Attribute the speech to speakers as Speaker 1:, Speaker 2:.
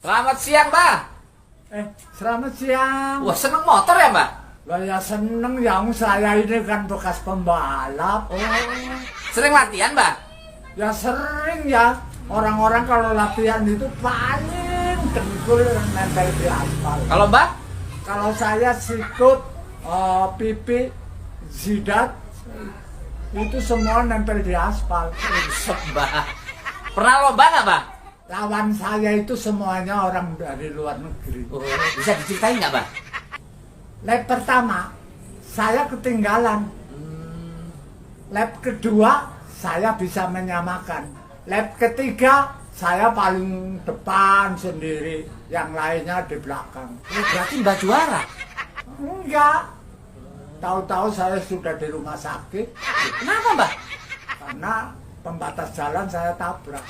Speaker 1: Selamat siang, Mbak.
Speaker 2: Selamat siang.
Speaker 1: Wah, seneng motor ya, Mbak?
Speaker 2: Lah ya seneng, yang saya ini kan bekas pembalap.
Speaker 1: Sering latihan, Mbak?
Speaker 2: Ya sering ya. Orang-orang kalau latihan itu paling dengkul nempel di aspal.
Speaker 1: Kalau Mbak?
Speaker 2: Kalau saya sikut, pipi, jidat, itu semua nempel di aspal.
Speaker 1: Buset, Mbak. Pernah lomba nggak, Mbak?
Speaker 2: Lawan saya itu semuanya orang dari luar negeri.
Speaker 1: Oh, bisa diceritain nggak, Mbak?
Speaker 2: Lap pertama, saya ketinggalan. Lap kedua, saya bisa menyamakan. Lap ketiga, saya paling depan sendiri. Yang lainnya di belakang.
Speaker 1: Berarti Mbak juara?
Speaker 2: Enggak. Tahu-tahu saya sudah di rumah sakit.
Speaker 1: Kenapa, Mbak?
Speaker 2: Karena pembatas jalan saya tabrak.